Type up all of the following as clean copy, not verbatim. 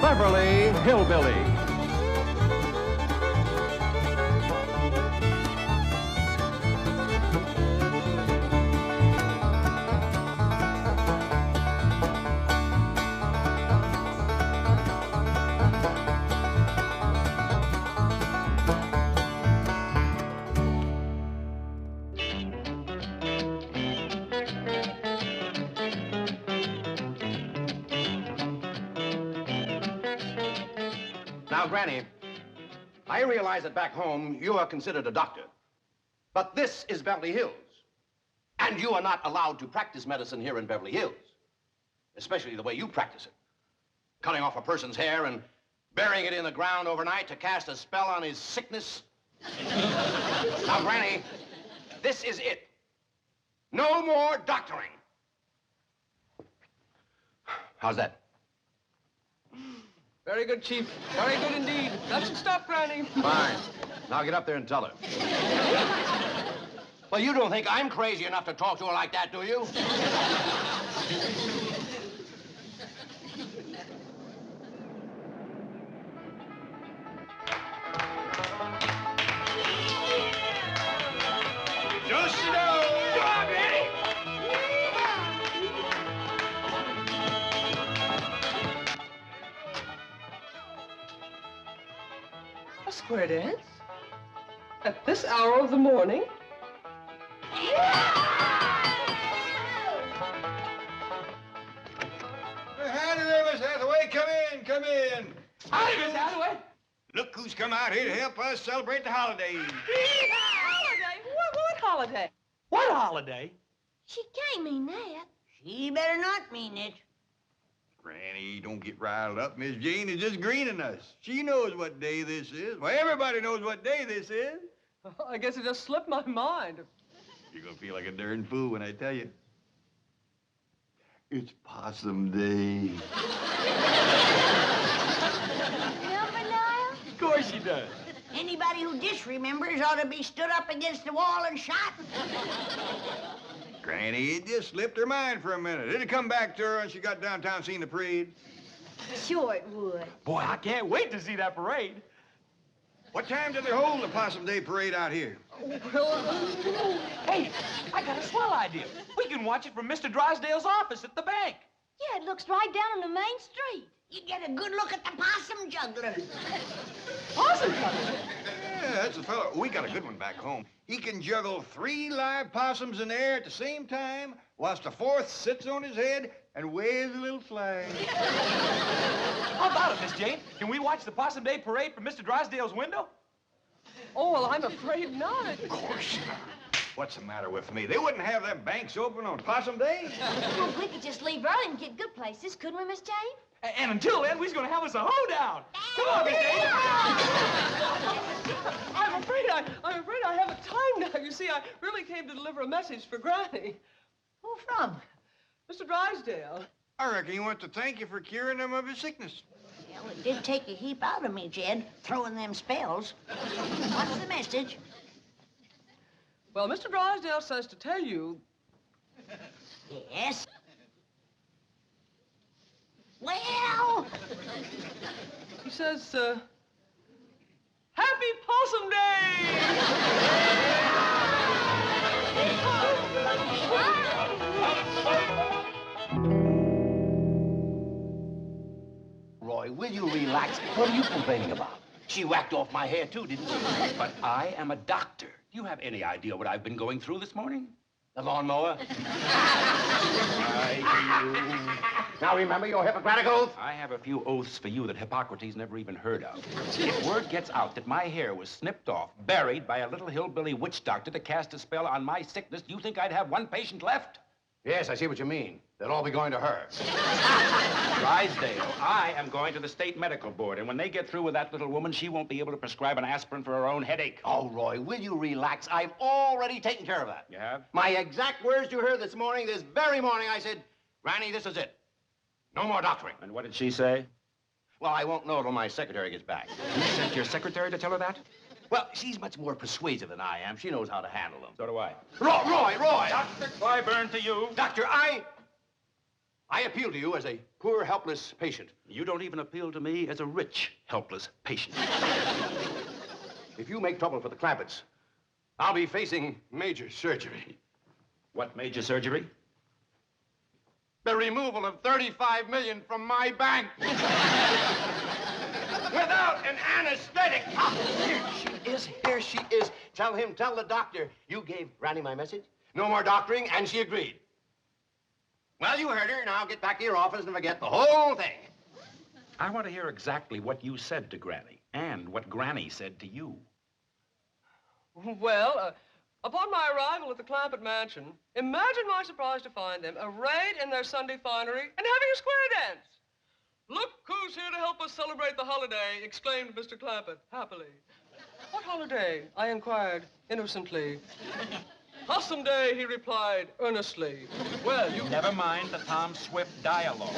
Beverly Hillbillies. Now, Granny, I realize that back home you are considered a doctor. But this is Beverly Hills. And you are not allowed to practice medicine here in Beverly Hills. Especially the way you practice it. Cutting off a person's hair and burying it in the ground overnight to cast a spell on his sickness. Now, Granny, this is it. No more doctoring. How's that? Very good, Chief. Very good indeed. That should stop, Granny. Fine. Now get up there and tell her. Well, you don't think I'm crazy enough to talk to her like that, do you? Just sit down. Come on, Granny. A square dance? At this hour of the morning? Howdy there, Miss Hathaway. Come in, come in. Howdy, Miss Hathaway. Look who's come out here to help us celebrate the holidays. Holiday? What holiday? What holiday? She can't mean that. She better not mean it. Granny, don't get riled up. Miss Jane is just greening us. She knows what day this is. Well, everybody knows what day this is. I guess it just slipped my mind. You're gonna feel like a darn fool when I tell you. It's Possum Day. Remember, Niall? Of course she does. Anybody who disremembers ought to be stood up against the wall and shot. Granny, it just slipped her mind for a minute. It'll come back to her when she got downtown seeing the parade. Sure it would. Boy, I can't wait to see that parade. What time do they hold the Possum Day parade out here? Hey, I got a swell idea. We can watch it from Mr. Drysdale's office at the bank. Yeah, it looks right down on the main street. You get a good look at the possum juggler. Possum juggler? Yeah, that's the fellow. We got a good one back home. He can juggle 3 live possums in the air at the same time, whilst the 4th sits on his head and waves a little flag. How about it, Miss Jane? Can we watch the Possum Day parade from Mr. Drysdale's window? Oh, well, I'm afraid not. Of course not. What's the matter with me? They wouldn't have them banks open on Possum Day. Well, we could just leave early and get good places, couldn't we, Miss Jane? And until then, we're going to have us a hoedown. Come on, Miss Jane. I'm afraid I haven't time now. You see, I really came to deliver a message for Granny. Who from? Mr. Drysdale. I reckon he wants to thank you for curing him of his sickness. Well, it did take a heap out of me, Jed, throwing them spells. What's the message? Well, Mr. Drysdale says to tell you... Yes? Well... He says, Happy Possum Day! Roy, will you relax? What are you complaining about? She whacked off my hair, too, didn't she? But I am a doctor. Do you have any idea what I've been going through this morning? The lawnmower? Now remember your Hippocratic oath? I have a few oaths for you that Hippocrates never even heard of. If word gets out that my hair was snipped off, buried by a little hillbilly witch doctor to cast a spell on my sickness, do you think I'd have one patient left? Yes, I see what you mean. They'll all be going to her. Drysdale, I am going to the state medical board, and when they get through with that little woman, she won't be able to prescribe an aspirin for her own headache. Oh, Roy, will you relax? I've already taken care of that. You have? My exact words you heard this morning, this very morning, I said, Granny, this is it. No more doctoring. And what did she say? Well, I won't know till my secretary gets back. You sent your secretary to tell her that? Well, she's much more persuasive than I am. She knows how to handle them. So do I. Roy! Dr. Clyburn to you. Doctor, I appeal to you as a poor, helpless patient. You don't even appeal to me as a rich, helpless patient. If you make trouble for the Clampetts, I'll be facing major surgery. What major surgery? The removal of $35 million from my bank. Without an anesthetic. Here she is. Tell the doctor you gave Granny my message. No more doctoring, and she agreed. Well, you heard her. Now get back to your office and forget the whole thing. I want to hear exactly what you said to Granny and what Granny said to you. Well, upon my arrival at the Clampett mansion, imagine my surprise to find them arrayed in their Sunday finery and having a square dance. Look who's here to help us celebrate the holiday, exclaimed Mr. Clampett, happily. What holiday? I inquired, innocently. Possum Day, he replied, earnestly. Well, you... Never mind the Tom Swift dialogue.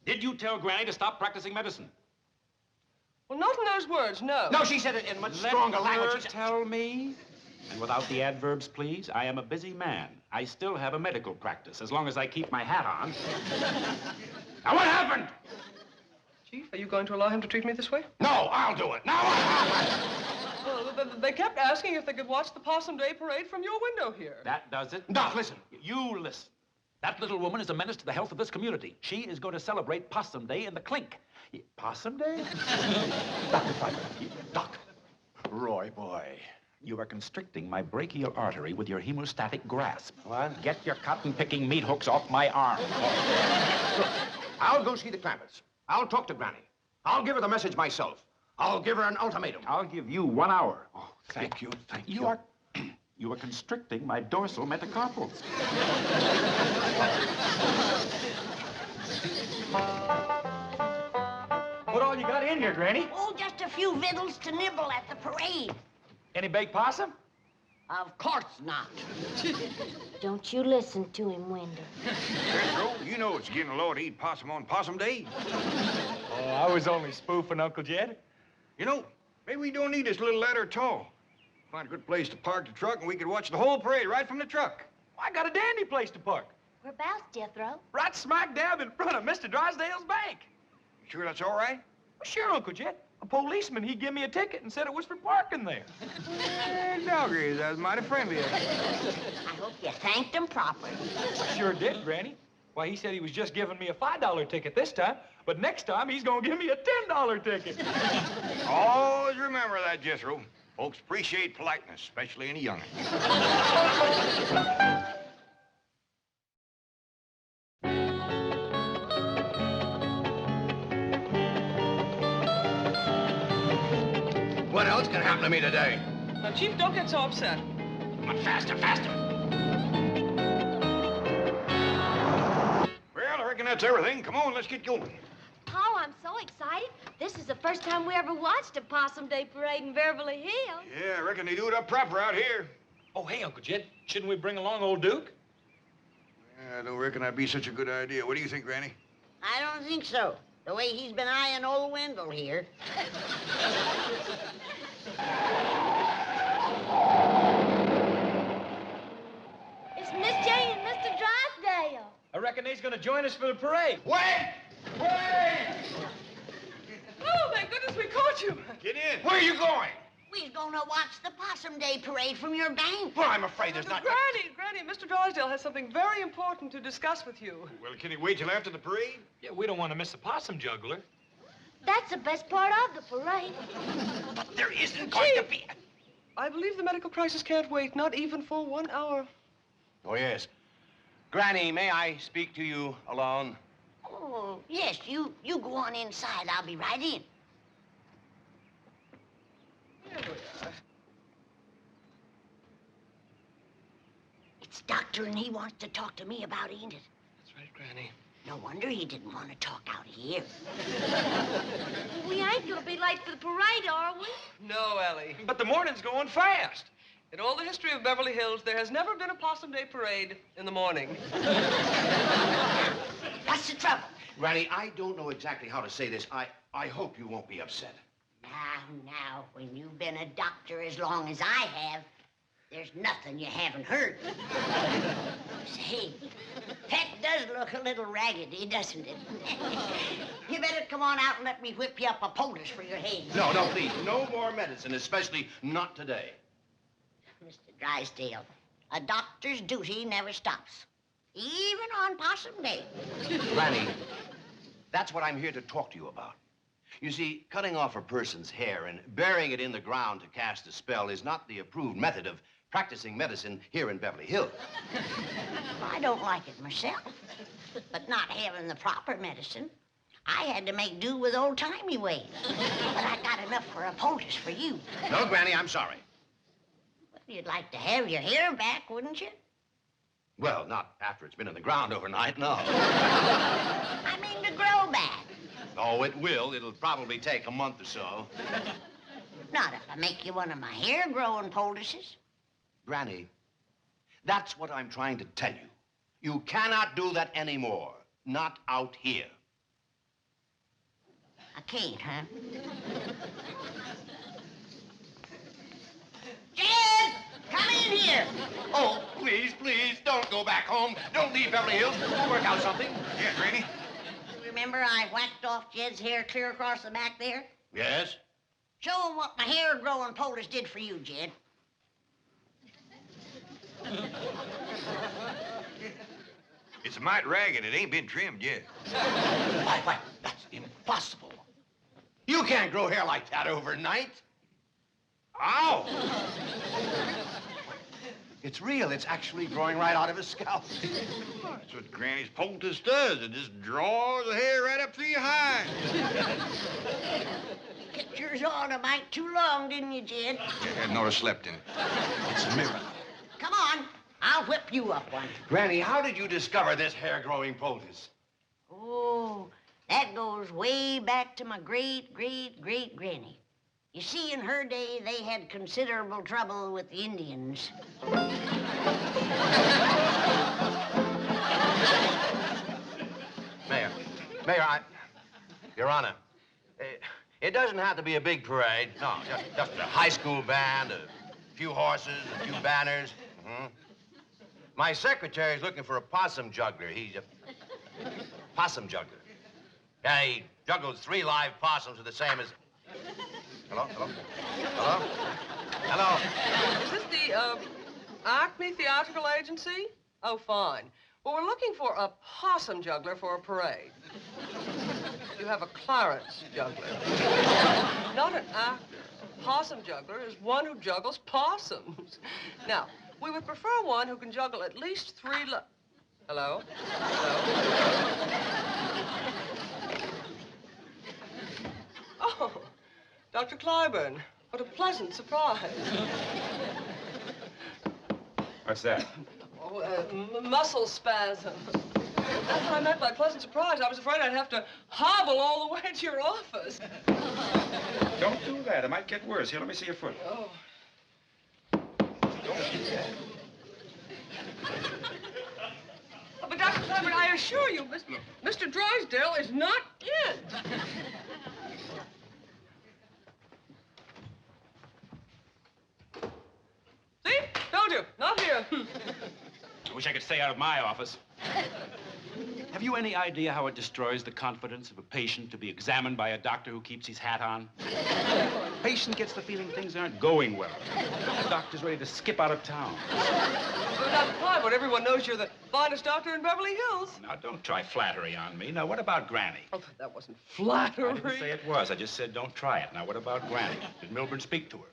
Did you tell Granny to stop practicing medicine? Well, not in those words, no. No, she said it in much stronger language. Tell me. And without the adverbs, please. I am a busy man. I still have a medical practice, as long as I keep my hat on. Now, what happened? Chief, are you going to allow him to treat me this way? No, I'll do it. Now what happened? Well, they kept asking if they could watch the Possum Day parade from your window here. That does it? Doc, listen. You listen. That little woman is a menace to the health of this community. She is going to celebrate Possum Day in the clink. Possum Day? Dr. Pfeiffer. Doc. Roy, boy. You are constricting my brachial artery with your hemostatic grasp. What? Get your cotton-picking meat hooks off my arm. Look, I'll go see the Clampetts. I'll talk to Granny. I'll give her the message myself. I'll give her an ultimatum. I'll give you 1 hour. Oh, thank you, thank you. You are constricting my dorsal metacarpals. What all you got in here, Granny? Oh, just a few victuals to nibble at the parade. Any baked possum? Of course not. Don't you listen to him, Wendell. Ethro, you know it's getting low to eat possum on Possum Day. Oh, I was only spoofing, Uncle Jed. You know, maybe we don't need this little ladder at all. Find a good place to park the truck and we could watch the whole parade right from the truck. I got a dandy place to park. Whereabouts, Jethro? Right smack dab in front of Mr. Drysdale's bank. You sure that's all right? Well, sure, Uncle Jed. A policeman, he gave me a ticket and said it was for parking there. Doggies, that was mighty friendly of you. I hope you thanked him properly. I sure did, Granny. Why, he said he was just giving me a $5 ticket this time, but next time he's gonna give me a $10 ticket. Always remember that, Jethro. Folks appreciate politeness, especially in a young'un. What else can happen to me today? Now, Chief, don't get so upset. Come on, faster, faster. Well, I reckon that's everything. Come on, let's get going. Oh, I'm so excited. This is the first time we ever watched a Possum Day parade in Beverly Hills. Yeah, I reckon they do it up proper out here. Oh, hey, Uncle Jed, shouldn't we bring along old Duke? Yeah, I don't reckon that'd be such a good idea. What do you think, Granny? I don't think so. The way he's been eyeing old Wendell here. It's Miss Jane and Mr. Drysdale. I reckon they's gonna join us for the parade. Wait! Wait! Oh, thank goodness we caught you. Get in. Where are you going? We're gonna watch the Possum Day parade from your bank. Well, I'm afraid there's not... Granny, Mr. Drysdale has something very important to discuss with you. Well, can he wait till after the parade? Yeah, we don't want to miss the possum juggler. That's the best part of the parade. But there isn't going to be... I believe the medical crisis can't wait, not even for 1 hour. Oh, yes. Granny, may I speak to you alone? Oh, yes, you go on inside. I'll be right in. Here we are. It's Doctor, and he wants to talk to me about it, ain't it? That's right, Granny. No wonder he didn't want to talk out here. We ain't gonna be late for the parade, are we? No, Elly. But the morning's going fast. In all the history of Beverly Hills, there has never been a Possum Day parade in the morning. What's the trouble? Granny, I don't know exactly how to say this. I hope you won't be upset. Now, when you've been a doctor as long as I have, There's nothing you haven't heard. Say, that does look a little raggedy, doesn't it? You better come on out and let me whip you up a poultice for your head. No, please. No more medicine, especially not today. Mr. Drysdale, a doctor's duty never stops, even on Possum Day. Granny, that's what I'm here to talk to you about. You see, cutting off a person's hair and burying it in the ground to cast a spell is not the approved method of practicing medicine here in Beverly Hills. I don't like it myself, but not having the proper medicine, I had to make do with old-timey ways. But I got enough for a poultice for you. No, Granny, I'm sorry. Well, you'd like to have your hair back, wouldn't you? Well, not after it's been in the ground overnight, no. I mean to grow back. Oh, it will. It'll probably take a month or so. Not if I make you one of my hair-growing poultices. Granny, that's what I'm trying to tell you. You cannot do that anymore. Not out here. I can't, huh? Jed! Come in here! Oh, please, don't go back home. Don't leave Beverly Hills. We'll work out something. Yeah, Granny. Remember I whacked off Jed's hair clear across the back there? Yes? Show him what my hair-growing poultice did for you, Jed. It's a mite ragged. It ain't been trimmed yet. Why, that's impossible. You can't grow hair like that overnight. Ow! It's real. It's actually growing right out of his scalp. That's what Granny's poultice does. It just draws the hair right up through your hide. Kept yours on a mite too long, didn't you, Jed? You hadn't ought to slept in it. It's a miracle. Come on. I'll whip you up one. Granny, how did you discover this hair-growing poultice? Oh, that goes way back to my great-great-great-granny. You see, in her day, they had considerable trouble with the Indians. Mayor, Your Honor, it doesn't have to be a big parade. No, just a high school band, a few horses, a few banners. Mm-hmm. My secretary's looking for a possum juggler. He's a possum juggler. Yeah, he juggles 3 live possums with the same as... Hello? Is this the, Acme Theatrical Agency? Oh, fine. Well, we're looking for a possum juggler for a parade. You have a Clarence juggler. Not an actor. A possum juggler is one who juggles possums. Now, we would prefer one who can juggle at least 3 Hello? Oh, Dr. Clyburn. What a pleasant surprise. What's that? Oh, muscle spasm. That's what I meant by pleasant surprise. I was afraid I'd have to hobble all the way to your office. Don't do that. It might get worse. Here, let me see your foot. Oh. But Dr. Clyburn, I assure you, Mr. Drysdale is not in. See? Told you. Not here. I wish I could stay out of my office. Have you any idea how it destroys the confidence of a patient to be examined by a doctor who keeps his hat on? Patient gets the feeling things aren't going well. The doctor's ready to skip out of town. Well, Dr. Clyburn, everyone knows you're the finest doctor in Beverly Hills. Now, don't try flattery on me. Now, what about Granny? Oh, that wasn't flattery. I didn't say it was. I just said don't try it. Now, what about Granny? Did Milburn speak to her?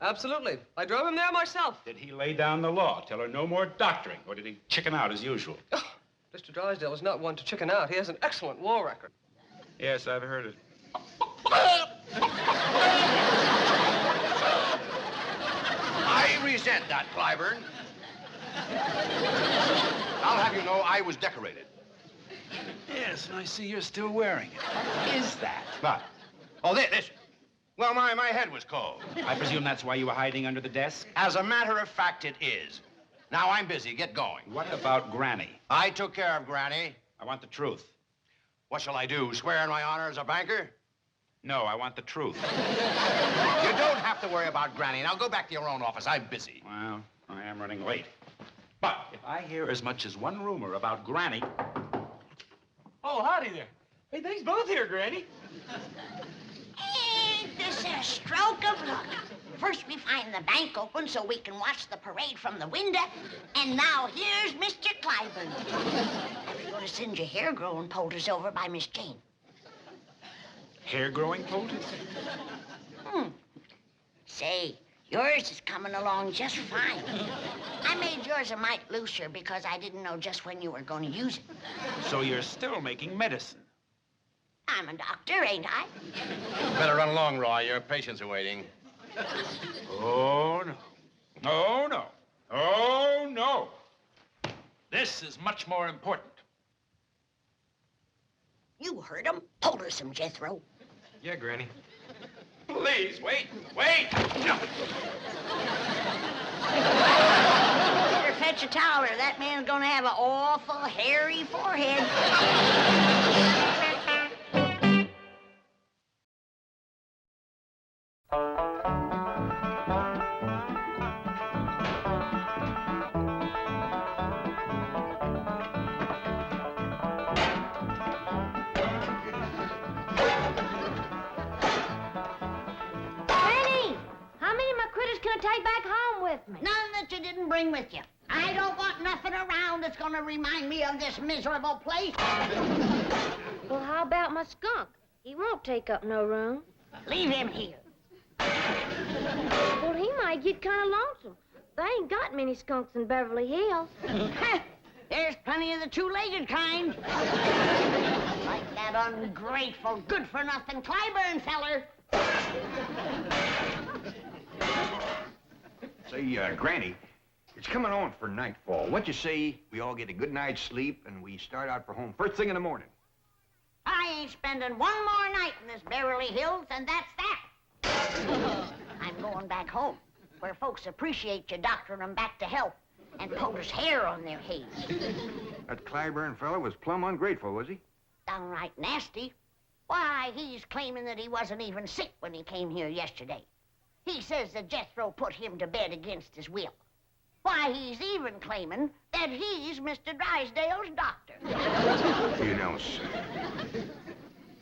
Absolutely. I drove him there myself. Did he lay down the law, tell her no more doctoring, or did he chicken out as usual? Oh, Mr. Drysdale is not one to chicken out. He has an excellent war record. Yes, I've heard it. I resent that, Clyburn. I'll have you know I was decorated. Yes, and I see you're still wearing it. What is that? What? Oh, this. Well, my head was cold. I presume that's why you were hiding under the desk? As a matter of fact, it is. Now, I'm busy. Get going. What about Granny? I took care of Granny. I want the truth. What shall I do, swear in my honor as a banker? No, I want the truth. You don't have to worry about Granny. Now, go back to your own office. I'm busy. Well, I'm running late. But if I hear as much as one rumor about Granny... Oh, howdy there. Hey, thanks both here, Granny. Ain't this a stroke of luck? First we find the bank open so we can watch the parade from the window, and now here's Mr. Clyburn. If you're going to send your hair-growing poultice over by Miss Jane. Hair-growing poultice? Say, yours is coming along just fine. I made yours a mite looser because I didn't know just when you were going to use it. So you're still making medicine? I'm a doctor, ain't I? Better run along, Roy. Your patients are waiting. Oh, no. Oh, no. Oh, no. This is much more important. You heard him. Poultice him, Jethro. Yeah, Granny. Please, wait, wait. No. Better fetch a towel or that man's gonna have an awful hairy forehead. Take back home with me. None that you didn't bring with you. I don't want nothing around that's gonna remind me of this miserable place. Well, how about my skunk? He won't take up no room. Leave him here. Well, he might get kind of lonesome. They ain't got many skunks in Beverly Hills. There's plenty of the two-legged kind. Like that ungrateful, good-for-nothing Clyburn feller. Say, Granny, it's coming on for nightfall. What you say we all get a good night's sleep and we start out for home first thing in the morning? I ain't spending one more night in this Beverly Hills, and that's that. I'm going back home, where folks appreciate you doctoring them back to health and poultice hair on their heads. That Clyburn fella was plumb ungrateful, was he? Downright nasty. Why, he's claiming that he wasn't even sick when he came here yesterday. He says that Jethro put him to bed against his will. Why, he's even claiming that he's Mr. Drysdale's doctor. You don't say.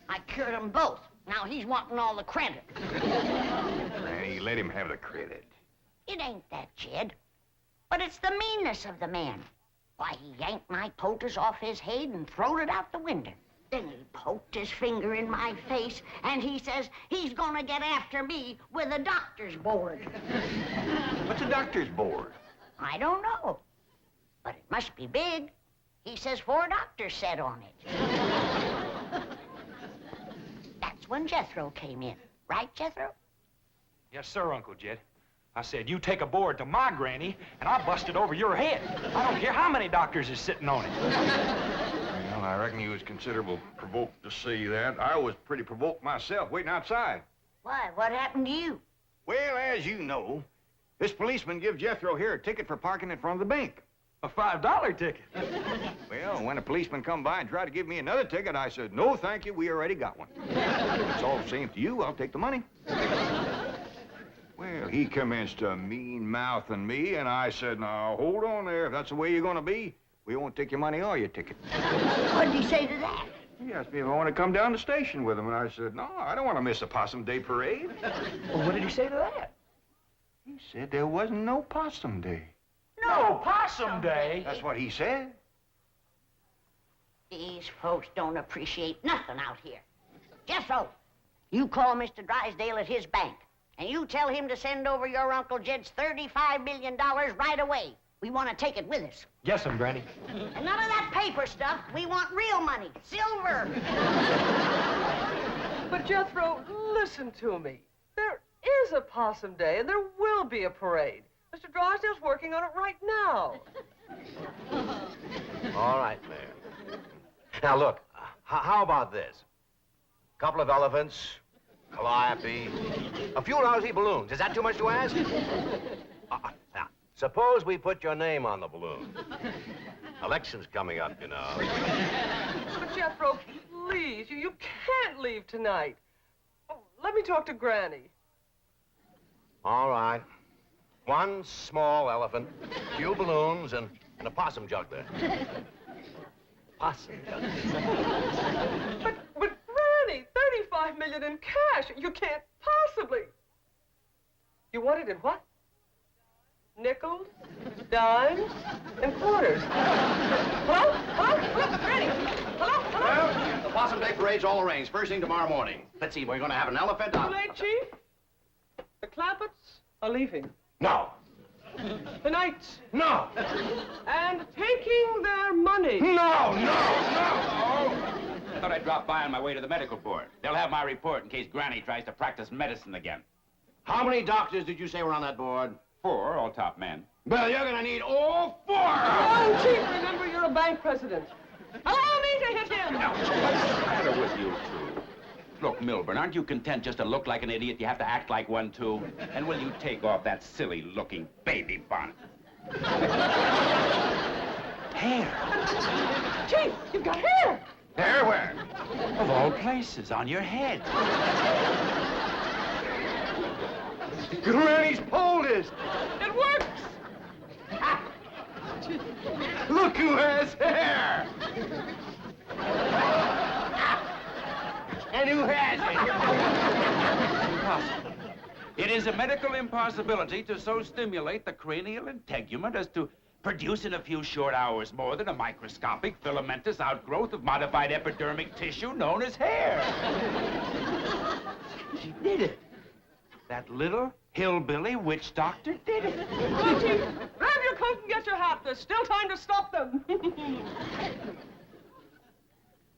I cured them both. Now he's wanting all the credit. Granny, let him have the credit. It ain't that, Jed. But it's the meanness of the man. Why, he yanked my poultice off his head and throwed it out the window. Then he poked his finger in my face, and he says he's gonna get after me with a doctor's board. What's a doctor's board? I don't know. But it must be big. He says 4 doctors sat on it. That's when Jethro came in. Right, Jethro? Yes, sir, Uncle Jed. I said, you take a board to my granny, and I'll bust it over your head. I don't care how many doctors is sitting on it. Well, I reckon he was considerable provoked to see that. I was pretty provoked myself, waiting outside. Why, what happened to you? Well, as you know, this policeman gives Jethro here a ticket for parking in front of the bank. A $5 ticket. Well, when a policeman come by and tried to give me another ticket, I said, no, thank you, we already got one. If it's all the same to you, I'll take the money. Well, he commenced to mean-mouthing me, and I said, now, hold on there. If that's the way you're going to be, we won't take your money or your ticket. What did he say to that? He asked me if I want to come down to the station with him, and I said, no, I don't want to miss the Possum Day parade. Well, what did he say to that? He said there wasn't no Possum Day. No Possum Day? That's what he said. These folks don't appreciate nothing out here. Jethro, you call Mr. Drysdale at his bank, and you tell him to send over your Uncle Jed's $35 million right away. We want to take it with us. Yes, Granny. And none of that paper stuff. We want real money, silver. But, Jethro, listen to me. There is a Possum Day, and there will be a parade. Mr. Drysdale's working on it right now. All right, Mayor. Now, look, how about this? A couple of elephants, calliope, a few lousy balloons. Is that too much to ask? Now, suppose we put your name on the balloon. Election's coming up, you know. But, Jethro, please, you can't leave tonight. Oh, let me talk to Granny. All right. One small elephant, a few balloons, and a possum juggler. Possum juggler. But Granny, $35 million in cash. You can't possibly. You want it in what? Nickels, dimes, and quarters. Hello? Hello? Hello? Granny? Hello? Hello? Well, the Possum Day parade's all arranged. First thing tomorrow morning. Let's see, we're going to have an elephant. Too late, Chief. The Clampetts are leaving. No. Tonight. No. And taking their money. No. I thought I'd drop by on my way to the medical board. They'll have my report in case Granny tries to practice medicine again. How many doctors did you say were on that board? 4, all top men. Well, you're gonna need all 4! Oh, Chief, remember you're a bank president. Allow me to hit him! Now, what's the matter with you two? Look, Milburn, aren't you content just to look like an idiot? You have to act like one, too. And will you take off that silly-looking baby bonnet? Hair. Chief, you've got hair! Hair where? Of all places, on your head. Granny's poldest! It works! Look who has hair! And who has it? Impossible. It is a medical impossibility to so stimulate the cranial integument as to produce in a few short hours more than a microscopic filamentous outgrowth of modified epidermic tissue known as hair. She did it. That little hillbilly witch doctor did it. Come on, Chief. Grab your coat and get your hat. There's still time to stop them.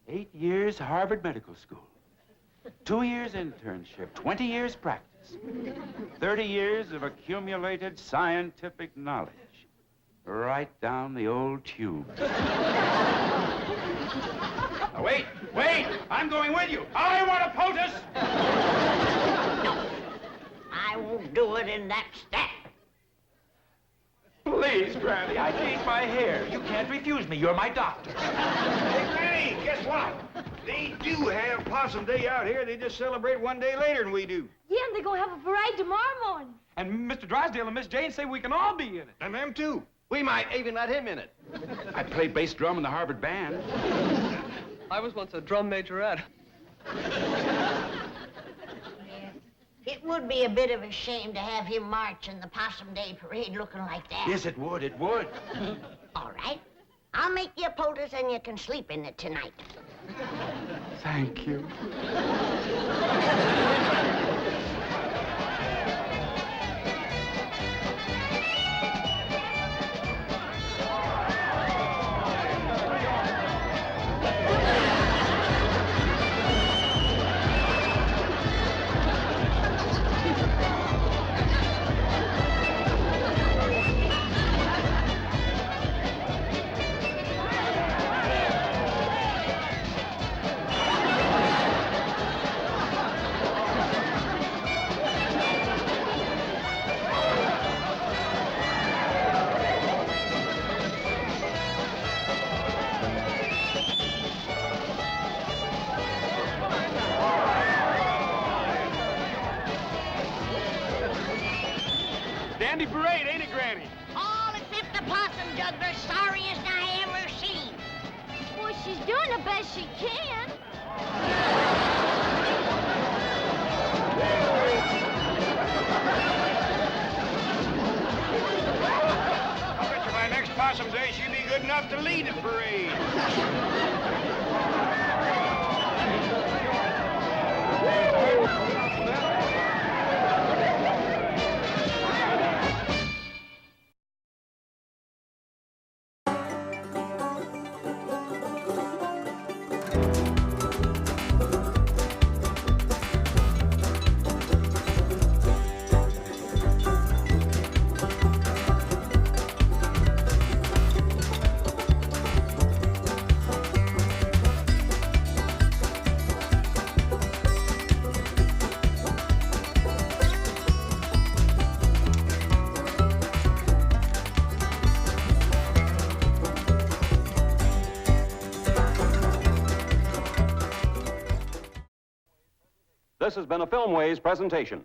8 years Harvard Medical School. 2 years internship. 20 years practice. 30 years of accumulated scientific knowledge. Right down the old tube. Now, wait! I'm going with you. I want a poultice! No, I won't do it in that stack. Please, Granny, I need my hair. You can't refuse me. You're my doctor. Hey, Granny, guess what? They do have Possum Day out here. They just celebrate one day later than we do. Yeah, and they're going to have a parade tomorrow morning. And Mr. Drysdale and Miss Jane say we can all be in it. And them too. We might even let him in it. I played bass drum in the Harvard band. I was once a drum majorette. It would be a bit of a shame to have him march in the Possum Day parade looking like that. Yes, it would. It would. All right. I'll make you a poultice and you can sleep in it tonight. Thank you. Dandy parade, ain't it, Granny? All except the possum juggler, sorriest I ever seen. Boy, she's doing the best she can. I bet you by next Possum Day she'll be good enough to lead the parade. This has been a Filmways presentation.